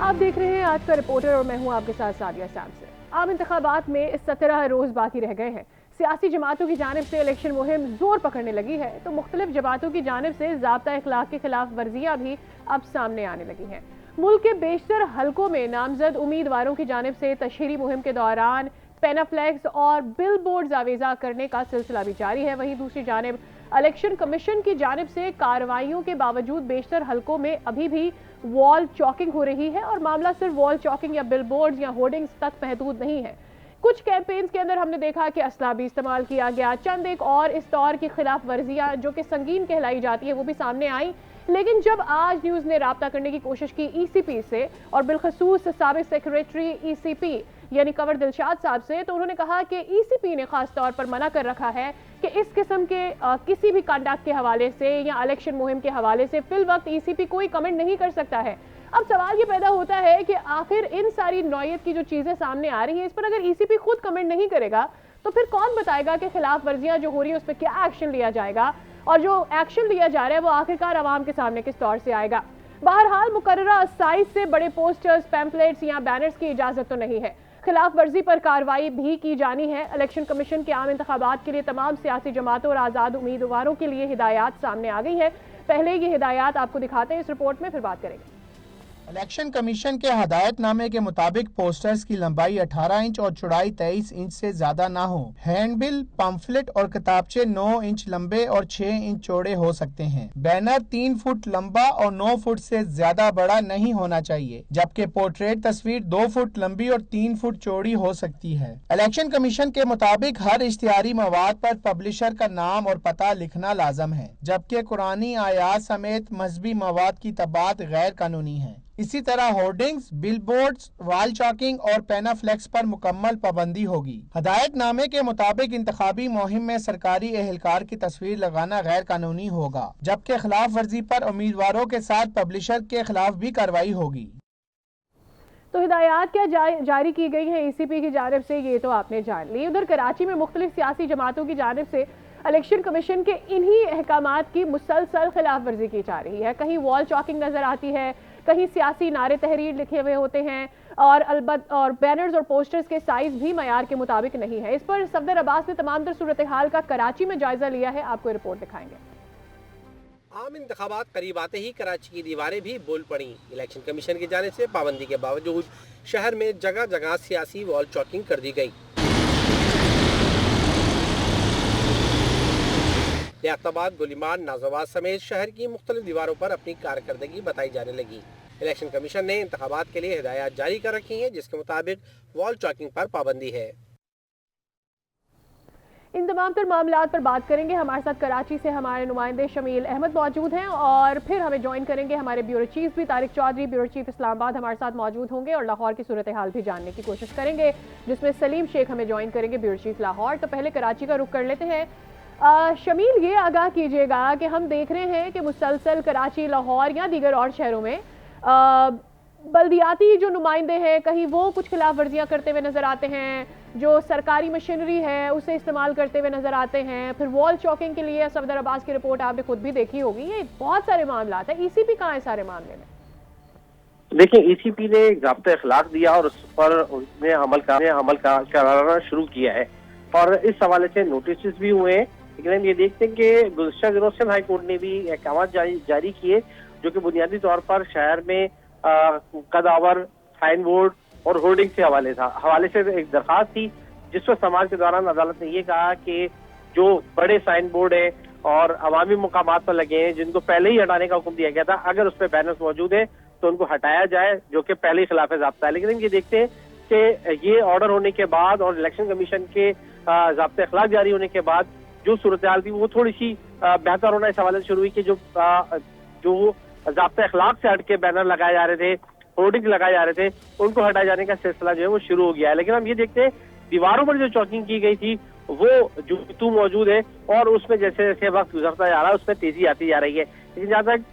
आप देख रहे हैं आज का रिपोर्टर और मैं हूं आपके साथ सादिया सैमसन। आम इंतखाबात में 17 रोज बाकी रह गए हैं। सियासी जमातों की जानिब से इलेक्शन मुहिम जोर पकड़ने लगी है तो मुख्तलिफ जमातों की जानिब से ज़ाब्ता इखलाक के खिलाफ वर्जियां भी अब सामने आने लगी हैं। मुल्क के बेशतर हलकों में नामजद उम्मीदवारों की जानिब से तशहीरी मुहिम के दौरान पेनाफ्लेक्स और बिल बोर्ड आवेजा करने का सिलसिला भी जारी है। वहीं दूसरी जानिब इलेक्शन कमीशन की जानिब से कार्रवाइयों के बावजूद बेशतर हलकों में अभी भी वॉल चॉकिंग हो रही है और मामला सिर्फ वॉल चॉकिंग या बिल बोर्ड या होर्डिंग्स तक महदूद नहीं है। कुछ कैंपेन्स के अंदर हमने देखा कि असला भी इस्तेमाल किया गया। चंद एक और इस दौर की खिलाफ वर्जियां जो कि संगीन कहलाई जाती है वो भी सामने आई। लेकिन जब आज न्यूज़ ने राब्ता करने की कोशिश की ईसीपी से और बिलखसूस साबिक सेक्रेटरी ईसीपी यानी कंवर दिलशाद साहब से, तो उन्होंने कहा कि ईसीपी ने खास तौर पर मना कर रखा है कि इस किस्म के किसी भी कंडक्ट के हवाले से या इलेक्शन मुहिम के हवाले से फिल वक्त ईसीपी कोई कमेंट नहीं कर सकता है। अब सवाल ये पैदा होता है कि आखिर इन सारी नौयत की जो चीज़ें सामने आ रही हैं इस पर अगर ईसीपी खुद कमेंट नहीं करेगा तो फिर कौन बताएगा कि खिलाफ वर्जियां जो हो रही है उस पर क्या एक्शन लिया जाएगा और जो एक्शन लिया जा रहा है वो आखिरकार आवाम के सामने किस तौर से आएगा। बहरहाल मुकर्ररा साइज से बड़े पोस्टर्स, पैम्पलेट्स या बैनर्स की इजाज़त तो नहीं है। खिलाफ वर्जी पर कार्रवाई भी की जानी है। इलेक्शन कमीशन के आम इंतखाबात के लिए तमाम सियासी जमातों और आज़ाद उम्मीदवारों के लिए हिदायत सामने आ गई है। पहले ये हिदायत आपको दिखाते हैं इस रिपोर्ट में, फिर बात करेंगे। इलेक्शन कमीशन के हदायतनामे के मुताबिक पोस्टर्स की लंबाई 18 इंच और चौड़ाई 23 इंच से ज्यादा ना हो। हैंडबिल, पंफलेट और किताबचे 9 इंच लंबे और 6 इंच चौड़े हो सकते हैं। बैनर 3 फुट लंबा और 9 फुट से ज्यादा बड़ा नहीं होना चाहिए, जबकि पोर्ट्रेट तस्वीर 2 फुट लंबी और 3 फुट चौड़ी हो सकती है। इलेक्शन कमीशन के मुताबिक हर इश्तिहारी मवाद पर पब्लिशर का नाम और पता लिखना लाजम है, जबकि कुरानी आयात समेत मजहबी मवाद की तबात गैर कानूनी है। इसी तरह होर्डिंग्स, बिलबोर्ड्स, वॉल चॉकिंग और पेनाफ्लेक्स पर मुकम्मल पाबंदी होगी। हदायतनामे के मुताबिक इंतखाबी मुहिम में सरकारी एहलकार की तस्वीर लगाना गैर कानूनी होगा, जबकि खिलाफ वर्जी पर उम्मीदवारों के साथ पब्लिशर के खिलाफ भी कार्रवाई होगी। तो हिदायत क्या जारी की गई है ईसीपी की जानिब से, ये तो आपने जान ली। उधर कराची में मुख्तलिफ सियासी जमातों की जानिब से इलेक्शन कमीशन के इन्हीं अहकामात की मुसलसल खिलाफ वर्जी की जा रही है। कहीं वॉल चॉकिंग नजर आती है, कहीं सियासी नारे तहरीर लिखे हुए होते हैं और बैनर्स और पोस्टर्स के साइज भी मयार के मुताबिक नहीं है। इस पर सफदर अब्बास ने तमाम तर सूरत हाल का कराची में जायजा लिया है। आपको रिपोर्ट दिखाएंगे। आम इंतखाबात करीब आते ही कराची की दीवारें भी बोल पड़ी। इलेक्शन कमीशन की जानिब से पाबंदी के बावजूद शहर में जगह जगह सियासी वॉल चॉकिंग कर दी गई। लियाकताबाद, गुलिमान, नाजवाबाद समेत शहर की मुख्तलिफ दीवारों पर अपनी कारकर्दगी बताई जाने लगी। इलेक्शन कमीशन ने इंतखाबात के लिए हिदायत जारी कर रखी हैं, जिसके मुताबिक वॉल चॉकिंग पर पाबंदी है। इन तमाम तर मामलात पर बात करेंगे। हमारे साथ कराची से हमारे नुमाइंदे शमील अहमद मौजूद हैं और फिर हमें ज्वाइन करेंगे हमारे ब्यूरो चीफ भी तारिक चौधरी, ब्यूरो चीफ इस्लामाबाद हमारे साथ मौजूद होंगे और लाहौर की सूरत हाल भी जानने की कोशिश करेंगे, जिसमें सलीम शेख हमें ज्वाइन करेंगे, ब्यूरो चीफ लाहौर। तो पहले कराची का रुख कर लेते हैं। शमील, ये आगाह कीजिएगा कि हम देख रहे हैं कि मुसलसल कराची, लाहौर या दीगर और शहरों में बल्दियाती जो नुमाइंदे हैं कहीं वो कुछ खिलाफ वर्जियां करते हुए नजर आते हैं, जो सरकारी मशीनरी है उसे इस्तेमाल करते हुए नजर आते हैं, फिर वॉल चॉकिंग के लिए सफदर अब्बास की रिपोर्ट आपने खुद भी देखी होगी। ये बहुत सारे मामला है। ईसीपी कहाँ है सारे मामले में? देखिए, ईसीपी ने ज़ाब्ता इखलाक दिया और उस पर उसने अमल कराना शुरू किया है और इस हवाले से नोटिस भी हुए हैं। लेकिन हम ये देखते हैं कि गुज़श्ता दिनों से हाई कोर्ट ने भी अहकाम जारी किए जो कि बुनियादी तौर पर शहर में कदावर, साइन बोर्ड और होर्डिंग से हवाले से एक दरखास्त थी, जिस पर समाज के दौरान अदालत ने ये कहा कि जो बड़े साइन बोर्ड है और अवामी मुकामात पर लगे हैं जिनको पहले ही हटाने का हुक्म दिया गया था, अगर उस पर बैनर्स मौजूद है तो उनको हटाया जाए, जो कि पहले ही खिलाफ ज़ाब्ता है। लेकिन हम ये देखते हैं कि ये ऑर्डर होने के बाद और इलेक्शन कमीशन के ज़ाब्ता इखलाक जारी होने के बाद जो सूरत हाल थी वो थोड़ी सी बेहतर होना इस हवाले से शुरू हुई कि जो ज़ाब्ता इखलाक से हट के बैनर लगाए जा रहे थे, होर्डिंग लगाए जा रहे थे, उनको हटाए जाने का सिलसिला जो है वो शुरू हो गया है। लेकिन हम ये देखते हैं दीवारों पर जो चॉकिंग की गई थी वो जो मौजूद है और उसमें जैसे जैसे वक्त गुजरता जा रहा है उसमें तेजी आती जा रही है। लेकिन जहाँ तक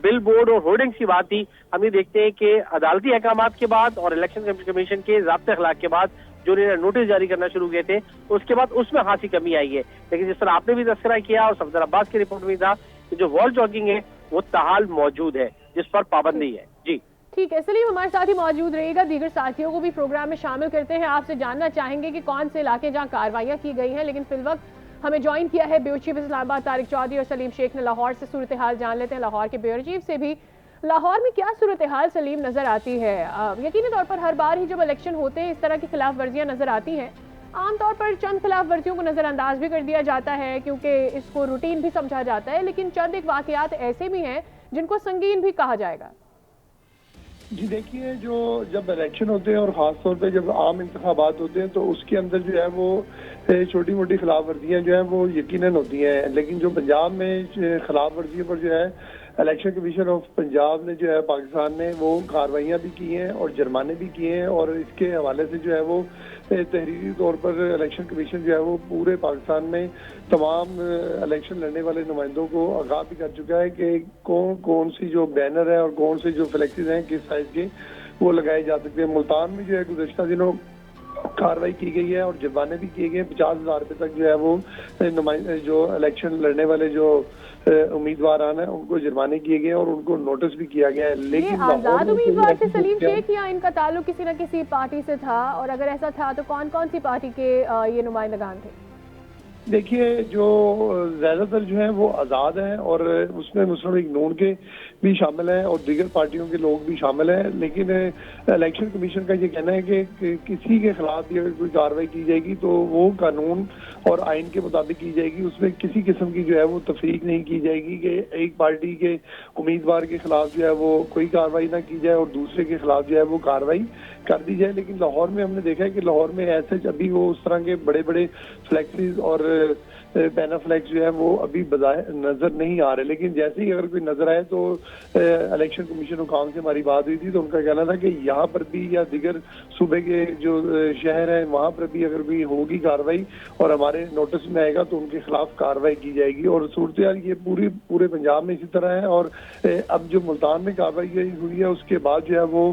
बिल बोर्ड और होर्डिंग्स की बात थी, हम ये देखते हैं कि अदालती अहकामात के बाद और इलेक्शन कमीशन के ज़ाब्ता इखलाक के बाद जो उन्होंने नोटिस जारी करना शुरू किए थे उसके बाद उसमें खासी कमी आई है। लेकिन जिस तरह आपने भी तस्करा किया और सफदर अब्बास की रिपोर्ट में था कि जो वॉल चॉकिंग है वो ताहाल मौजूद है, जिस पर पाबंदी है। जी ठीक है सलीम, हमारे साथ ही मौजूद रहेगा, दीगर साथियों को भी प्रोग्राम में शामिल करते हैं। आपसे जानना चाहेंगे कि कौन से इलाके जहां कार्रवाइयां की गई हैं, लेकिन फिलवक्त हमें ज्वाइन किया है ब्यूरो चीफ इस्लामाबाद तारिक चौधरी और सलीम शेख ने लाहौर से सूरत हाल जान लेते हैं लाहौर के ब्यूरो चीफ से भी। लाहौर में क्या सूरत हाल सलीम नजर आती है? यकीनी तौर पर हर बार ही जब इलेक्शन होते हैं इस तरह की खिलाफ वर्जियां नजर आती हैं। आमतौर पर चंद खिलाफ वर्जियों को नजरअंदाज भी कर दिया जाता है क्योंकि इसको रूटीन भी समझा जाता है, लेकिन चंद एक वाकयात ऐसे भी हैं जिनको संगीन भी कहा जाएगा। जी देखिए, जो जब इलेक्शन होते हैं और ख़ास तौर पे जब आम इंतखाबात होते हैं तो उसके अंदर जो है वो छोटी मोटी खिलाफ वर्जियाँ जो है वो यकीनन होती हैं, लेकिन जो पंजाब में खिलाफ वर्जियों पर जो है इलेक्शन कमीशन ऑफ पंजाब ने जो है पाकिस्तान ने वो कार्रवाइयाँ भी की हैं और जुर्माने भी किए हैं, और इसके हवाले से जो है वो तहरीरी तौर पर इलेक्शन कमीशन जो है वो पूरे पाकिस्तान में तमाम इलेक्शन लड़ने वाले नुमाइंदों को आगाह भी कर चुका है कि कौन कौन सी जो बैनर है और कौन से जो फ्लेक्सेस हैं किस साइज के वो लगाए जा सकते हैं। मुल्तान में जो है गुज़श्ता दिनों कार्रवाई की गई है और जुर्माने भी किए गए। 50,000 रुपये तक जो है वो जो इलेक्शन लड़ने वाले जो उम्मीदवार हैं उनको जुर्माने किए गए और उनको नोटिस भी किया गया है। लेकिन आजाद उम्मीदवार से सलीम शेख या इनका ताल्लुक किसी न किसी पार्टी से था, और अगर ऐसा था तो कौन कौन सी पार्टी के ये नुमाइंदगान थे? देखिए, जो ज्यादातर जो है वो आज़ाद हैं और उसमें मुस्लिम लीग नून के भी शामिल हैं और दीगर पार्टियों के लोग भी शामिल हैं, लेकिन इलेक्शन कमीशन का ये कहना है कि किसी के खिलाफ भी अगर कोई कार्रवाई की जाएगी तो वो कानून और आइन के मुताबिक की जाएगी। उसमें किसी किस्म की जो है वो तफरीक नहीं की जाएगी कि एक पार्टी के उम्मीदवार के खिलाफ जो है वो कोई कार्रवाई ना की जाए और दूसरे के खिलाफ जो है वो कार्रवाई कर दी जाए। लेकिन लाहौर में हमने देखा है कि लाहौर में ऐसे अभी वो उस तरह के बड़े बड़े फ्लैक्सेस और बैनर फ्लैक्स जो है वो अभी नजर नहीं आ रहे, लेकिन जैसे ही अगर कोई नजर आए तो इलेक्शन कमीशन हुकाम से हमारी बात हुई थी तो उनका कहना था कि यहाँ पर भी या दिगर सूबे के जो शहर हैं वहाँ पर भी अगर कोई होगी कार्रवाई और हमारे नोटिस में आएगा तो उनके खिलाफ कार्रवाई की जाएगी। और सूरत हाल ये पूरे पंजाब में इसी तरह है। और अब जो मुल्तान में कार्रवाई हुई है उसके बाद जो है वो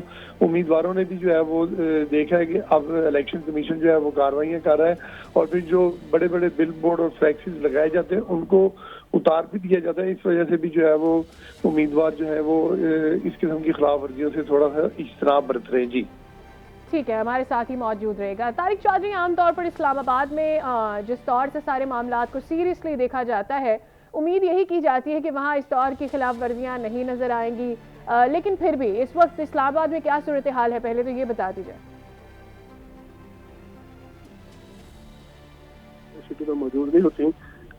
उम्मीदवारों ने भी जो है वो देखा है कि अब इलेक्शन कमीशन जो है वो कार्रवाइयाँ कर रहा है और फिर जो बड़े बड़े बिल बोर्ड और फ्लैक्सेस लगाए जाते हैं उनको उतार भी दिया जाता है। इस वजह से भी जो है वो उम्मीदवार जो है वो इस किस्म की खिलाफ वर्जियों से थोड़ा सा इज्तनाब बरत रहे हैं। जी ठीक है, हमारे साथ ही मौजूद रहेगा तारिक चौधरी। आमतौर पर इस्लामाबाद में जिस तौर से सारे मामलात को सीरियसली देखा जाता है, उम्मीद यही की जाती है कि वहाँ इस तौर की खिलाफ वर्जियाँ नहीं नजर आएंगी, लेकिन फिर भी इस वक्त इस्लामाबाद में क्या सूरत हाल है, पहले तो ये बता दीजिए। सिटी में मौजूद नहीं होती,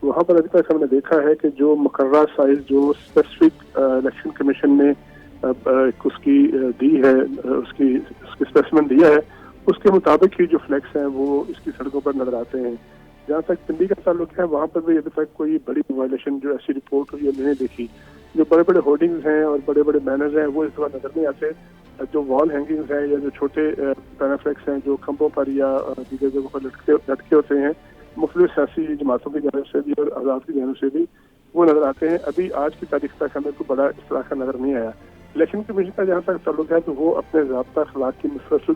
वहाँ पर अभी तक हमने देखा है कि जो मुकर्रर साइज जो स्पेसिफिक इलेक्शन कमीशन ने उसकी दी है, उसकी स्पेसिमेन दिया है, उसके मुताबिक ही जो फ्लैक्स हैं वो इसकी सड़कों पर नजर आते हैं। जहाँ तक पिंडी का ताल्लुक है वहाँ पर भी अभी तक कोई बड़ी वायलेशन जो ऐसी रिपोर्ट हुई है नहीं देखी। जो बड़े बड़े होर्डिंग्स हैं और बड़े बड़े बैनर्स हैं वो इस बार नजर नहीं आते। जो वॉल हैंगिंग्स हैं या जो छोटे पैनाफ्लेक्स हैं जो खंभों पर या दीगर जगहों पर लटके होते हैं मुख्तलिफ सियासी जमातों की जानब से भी और आज़ाद की जानब से भी वो नजर आते हैं। अभी आज की तारीख तक हमें कोई बड़ा इस तरह का नजर नहीं आया। इलेक्शन कमीशन का जहाँ तक ताल्लुक है तो वो अपने ज़ाब्ता अखलाक की मुसलसल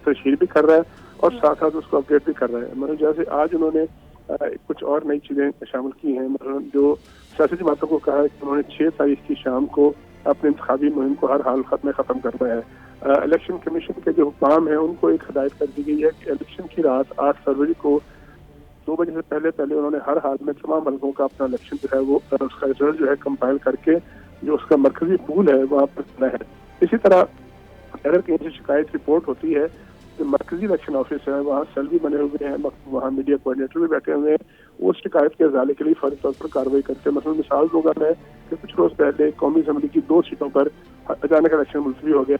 तशहीर भी कर रहा है और साथ साथ उसको अपडेट भी कर रहा है। मतलब जैसे आज उन्होंने कुछ और नई चीज़ें शामिल की हैं। मतलब जो सियासी जमातों को कहा है कि उन्होंने 6 तारीख की शाम को अपने इंतखाबी मुहिम को हर हाल में ख़त्म करना है। इलेक्शन कमीशन के जो हुक्म हैं उनको एक हदायत कर दी गई है कि इलेक्शन की रात 8 फरवरी को 2 बजे से पहले उन्होंने हर हाल में तमाम हल्कों का अपना इलेक्शन जो है वो उसका रिजल्ट जो है कंपाइल करके जो उसका मरकजी पूल है वहाँ पर करना है। इसी तरह अगर कहीं से शिकायत रिपोर्ट होती है तो मरकजी इलेक्शन ऑफिस है, वहाँ सेल भी बने हुए हैं, वहाँ मीडिया कोऑर्डिनेटर भी बैठे हुए हैं, वो शिकायत के अजाले के लिए फौरी तौर पर कार्रवाई करते हैं। मतलब मिसाल दूंगा मैं कि कुछ रोज पहले कौमी असम्बली की 2 सीटों पर अचानक इलेक्शन मुलतवी हो गया।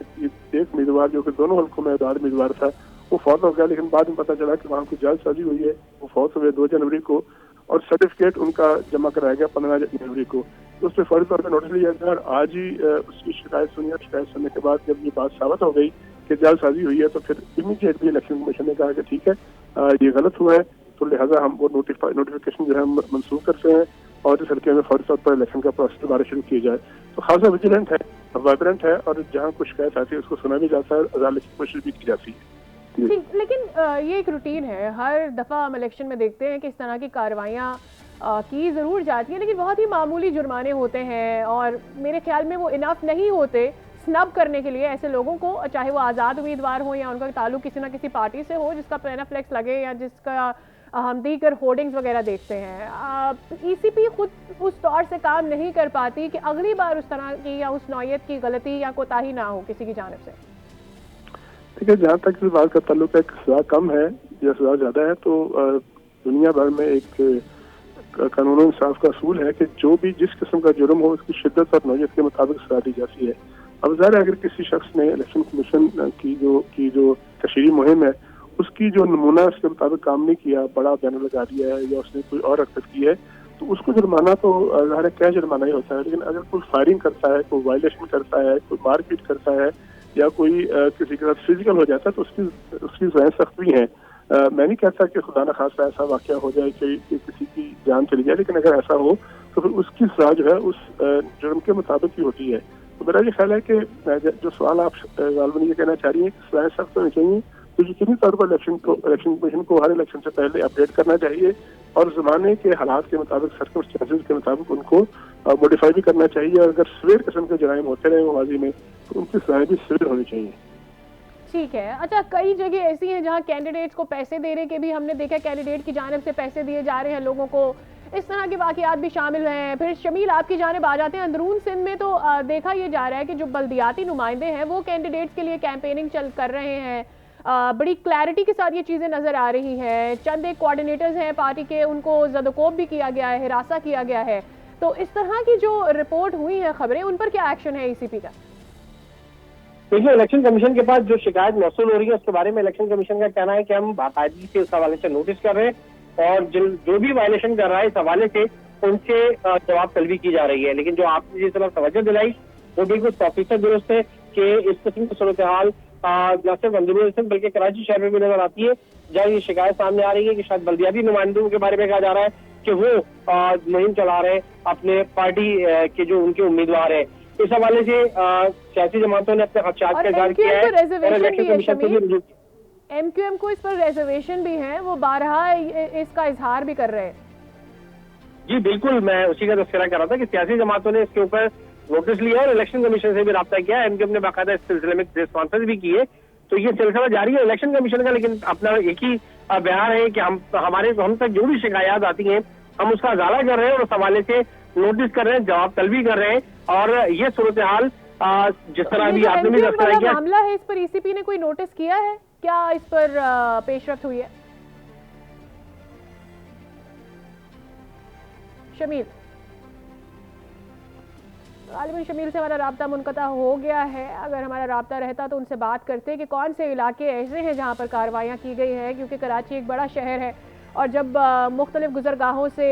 एक उम्मीदवार जो कि दोनों हल्कों में आजाद उम्मीदवार था वो फौत हो गया, लेकिन बाद में पता चला कि वहाँ कोई जालसाजी हुई है, वो फौत हुए 2 जनवरी को और सर्टिफिकेट उनका जमा कराया गया 15 जनवरी को। तो उस पर फौरी तौर पर नोटिस लिया गया और आज ही उसकी शिकायत सुनी। शिकायत सुनने के बाद जब ये बात साबित हो गई कि जालसाजी हुई है तो फिर इमीडिएटली इलेक्शन कमीशन ने कहा कि ठीक है ये गलत हुआ है, तो लिहाजा हम वो नोटिफिकेशन जो है मंसूख करते हैं और इस हल्के में फौरी तौर पर इलेक्शन का प्रोसेस दोबारा शुरू किया जाए। तो खासा विजिलेंट है, वाइब्रेंट है और जहाँ कुछ शिकायत आती है उसको सुना भी जाता है, अदालत की कोशिश भी की जाती है। लेकिन ये एक रूटीन है, हर दफ़ा हम इलेक्शन में देखते हैं कि इस तरह की कार्रवाइयाँ की ज़रूर जाती है, लेकिन बहुत ही मामूली जुर्माने होते हैं और मेरे ख्याल में वो इनफ नहीं होते स्नब करने के लिए ऐसे लोगों को, चाहे वो आज़ाद उम्मीदवार हो या उनका ताल्लुक किसी ना किसी पार्टी से हो जिसका पेनाफ्लेक्स लगे या जिसका हम दीगर होर्डिंग्स वगैरह देखते हैं, ईसीपी खुद उस तौर से काम नहीं कर पाती कि अगली बार उस तरह की या उस नौयत की गलती या कोताही ना हो किसी की जानिब से? ठीक है, जहाँ तक इस बात का ताल्लुक है सजा कम है या सजा ज्यादा है, तो दुनिया भर में एक कानून इंसाफ का असूल है कि जो भी जिस किस्म का जुर्म हो उसकी शिद्दत और नौयत के मुताबिक सजा दी जाती है। अब ज़ाहिर है अगर किसी शख्स ने इलेक्शन कमीशन की जो तशरीही मुहिम है उसकी जो नमूना उसके मुताबिक काम नहीं किया, बड़ा बैनर लगा दिया है या उसने कोई और हरकत की है, तो उसको जुर्माना तो ज़ाहिर है क्या जुर्माना ही होता है। लेकिन अगर कोई फायरिंग करता है, कोई वायलेशन करता है, कोई मारपीट करता है या कोई किसी के साथ फिजिकल हो जाता है तो उसकी सज़ाएं सख्त भी हैं। मैं नहीं कहता कि खुदा न खास्ता ऐसा वाक़या हो जाए कि किसी की जान चली जाए, लेकिन अगर ऐसा हो तो फिर उसकी सजा जो है उस जुर्म के मुताबिक ही होती है। तो मेरा ये ख्याल है कि जो सवाल आप गालबन ये कहना चाह रही हैं कि सजाएं सख्त होनी चाहिए, तो यकीनी तौर पर इलेक्शन कमीशन को हर इलेक्शन से पहले अपडेट करना चाहिए और ज़माने के हालात के मुताबिक, सर्कमस्टेंसेस के मुताबिक उनको मॉडिफाई भी करना चाहिए। और अगर सवेर किस्म के जराइम होते रहे माजी में तो उनकी सजाएं भी सवेर होनी चाहिए। ठीक है। अच्छा, कई जगह ऐसी हैं जहां कैंडिडेट्स को पैसे देने के भी हमने देखा, कैंडिडेट की जानिब से पैसे दिए जा रहे हैं लोगों को, इस तरह के वाकयात भी शामिल हैं। फिर शमील आपकी जानिब आ जाते हैं, अंदरून सिंध में तो देखा यह जा रहा है कि जो बल्दियाती नुमाइंदे हैं वो कैंडिडेट्स के लिए कैंपेनिंग कर रहे हैं। बड़ी क्लैरिटी के साथ ये चीज़ें नज़र आ रही हैं। चंद एक कोऑर्डिनेटर्स हैं पार्टी के, उनको ज़दकोब भी किया गया है, हिरासा किया गया है। तो इस तरह की जो रिपोर्ट हुई है खबरें, उन पर क्या एक्शन है ईसीपी का? देखिए, इलेक्शन कमीशन के पास जो शिकायत मौसूल हो रही है उसके बारे में इलेक्शन कमीशन का कहना है कि हम बाकायदगी से इस हवाले से नोटिस कर रहे हैं और जो भी वायलेशन कर रहा है इस हवाले से उनसे जवाब तलबी की जा रही है। लेकिन जो आपने जिस तरह तवज्जो दिलाई वो बिल्कुल ऑफिसर दुरुस्त है कि इस किस्म की सूरत हाल न सिर्फ अंदरून सिंध बल्कि कराची शहर में भी नजर आती है, जहाँ ये शिकायत सामने आ रही है कि शायद बल्दियाती नुमाइंदों के बारे में कहा जा रहा है कि वो मुहिम चला रहे हैं अपने पार्टी के जो उनके उम्मीदवार है। इस हवाले से सियासी जमातों ने अपने खदशात का इजहार किया है और इलेक्शन कमीशन से भी रुजू किया। एमक्यूएम को इस पर रिजर्वेशन भी है, वो बारहा इसका इजहार भी कर रहे हैं। जी बिल्कुल, मैं उसी का तस्करा कर रहा था कि सियासी जमातों ने इसके ऊपर नोटिस लिया और इलेक्शन कमीशन से भी रब्ता किया। एमक्यूएम ने बाकायदा इस सिलसिले में प्रेस कॉन्फ्रेंस भी की है। तो ये सिलसिला जारी है इलेक्शन कमीशन का, लेकिन अपना एक ही बयान है कि हम तक जो भी शिकायत आती हैं हम उसका उजाला कर रहे हैं और उस हवाले से नोटिस कर रहे हैं, जवाब तलबी कर रहे हैं। और ये सूरत हाल जिस तरह अभी आपने भी तस्करा किया, मामला है, इस पर ईसीपी ने कोई नोटिस किया है क्या? इस पर पेशरफ्त हुई है? शमील, गालिबन शमील से हमारा राब्ता मुनक़ता हो गया है। अगर हमारा राब्ता रहता तो उनसे बात करते कि कौन से इलाके ऐसे हैं जहाँ पर कार्रवाइयाँ की गई हैं, क्योंकि कराची एक बड़ा शहर है और जब मुख्तलिफ गुजरगाहों से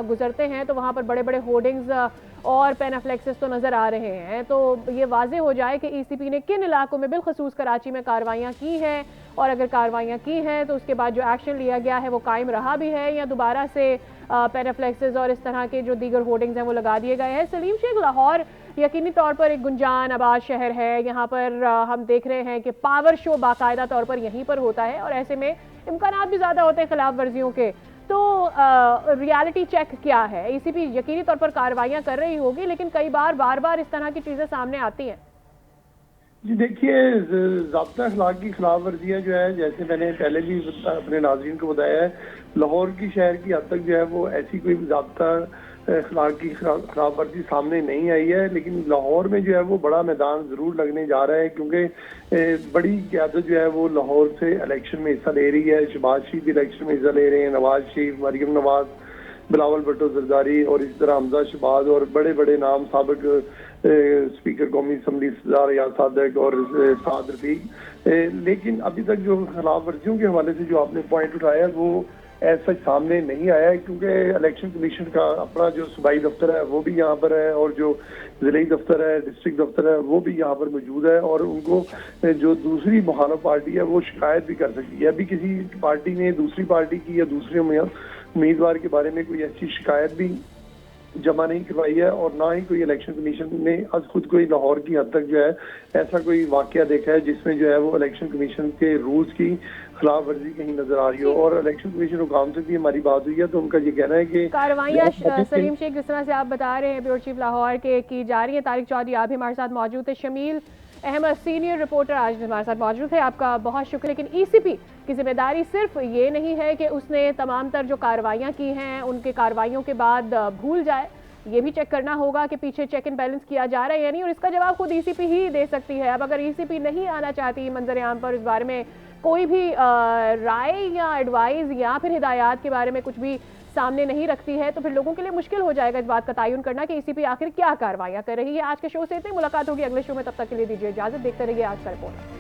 गुजरते हैं तो वहाँ पर बड़े बड़े होर्डिंग्स और पेनाफ्लेक्सेस तो नज़र आ रहे हैं। तो ये वाज़े हो जाए कि ईसीपी ने किन इलाकों में बिलखसूस कराची में कार्रवाइयाँ की हैं, और अगर कार्रवाइयाँ की हैं तो उसके बाद जो एक्शन लिया गया है वो कायम रहा भी है या दोबारा से पेनाफ्लेक्सेस और इस तरह के जो दीगर होर्डिंग्स हैं वो लगा दिए गए हैं। सलीम शेख, लाहौर यकीनी तौर पर एक गुंजान आबाद शहर है, यहाँ पर हम देख रहे हैं कि पावर शो बाकायदा तौर पर यहीं पर होता है और ऐसे में इम्कानात भी ज़्यादा होते हैं खिलाफ वर्जियों के। तो रियलिटी चेक क्या है? ईसीपी यकीनी तौर पर कार्रवाइयाँ कर रही होगी, लेकिन कई बार इस तरह की चीज़ें सामने आती हैं। जी देखिए, ज़ाब्ता अखलाक की खिलाफ वर्जियाँ जो है, जैसे मैंने पहले भी अपने नाज़रीन को बताया है, लाहौर की शहर की हद तक जो है वो ऐसी कोई ज़ाब्ता अखलाक की खिलाफ वर्जी सामने नहीं आई है। लेकिन लाहौर में जो है वो बड़ा मैदान ज़रूर लगने जा रहा है, क्योंकि बड़ी क़यादत जो है वो लाहौर से इलेक्शन में हिस्सा ले रही है। शहबाज शरीफ इलेक्शन में हिस्सा ले रहे हैं, नवाज शरीफ, मरियम नवाज, बिलावल भुट्टो जरदारी और इस तरह हमजा शहबाज और बड़े बड़े नाम, साबिक स्पीकर कौमी असम्बली रियाज सादक और साद रफीक। लेकिन अभी तक जो खिलाफ वर्जियों के हवाले से जो आपने पॉइंट उठाया वो ऐसा सामने नहीं आया है, क्योंकि इलेक्शन कमीशन का अपना जो सूबाई दफ्तर है वो भी यहाँ पर है और जो जिले दफ्तर है, डिस्ट्रिक्ट दफ्तर है वो भी यहाँ पर मौजूद है और उनको जो दूसरी मुखालिफ पार्टी है वो शिकायत भी कर सकती है। अभी किसी पार्टी ने दूसरी पार्टी की या दूसरे उम्मीदवार के बारे में कोई ऐसी शिकायत भी जमा नहीं करवाई है और ना ही कोई इलेक्शन कमीशन ने आज खुद कोई लाहौर की हद तक जो है ऐसा कोई वाकया देखा है जिसमें जो है वो इलेक्शन कमीशन के रूल्स की खिलाफ वर्जी कहीं नजर आ रही हो। और इलेक्शन कमीशन हुकाम से भी हमारी बात हुई है तो उनका ये कहना है कि कार्रवाइयाँ सलीम शेख जिस तरह से आप बता रहे हैं ब्यूरो चीफ लाहौर के की जा रही है। तारिक चौधरी आप भी हमारे साथ मौजूद थे, शमील अहमद सीनियर रिपोर्टर आज हमारे साथ मौजूद है, आपका बहुत शुक्रिया। लेकिन ईसीपी की जिम्मेदारी सिर्फ ये नहीं है कि उसने तमाम तर जो कार्रवाइयाँ की हैं उनके कार्रवाइयों के बाद भूल जाए, ये भी चेक करना होगा कि पीछे चेक एंड बैलेंस किया जा रहा है या नहीं, और इसका जवाब खुद ईसीपी ही दे सकती है। अब अगर ईसीपी नहीं आना चाहती मंजर आम पर इस बारे में कोई भी राय या एडवाइस या फिर हिदायत के बारे में कुछ भी सामने नहीं रखती है तो फिर लोगों के लिए मुश्किल हो जाएगा इस बात का तयन करना कि ईसीपी आखिर क्या कार्रवाइयां कर रही है। आज के शो से इतनी मुलाकात होगी अगले शो में, तब तक के लिए दीजिए इजाजत, देखते रहिए आज का रिपोर्ट।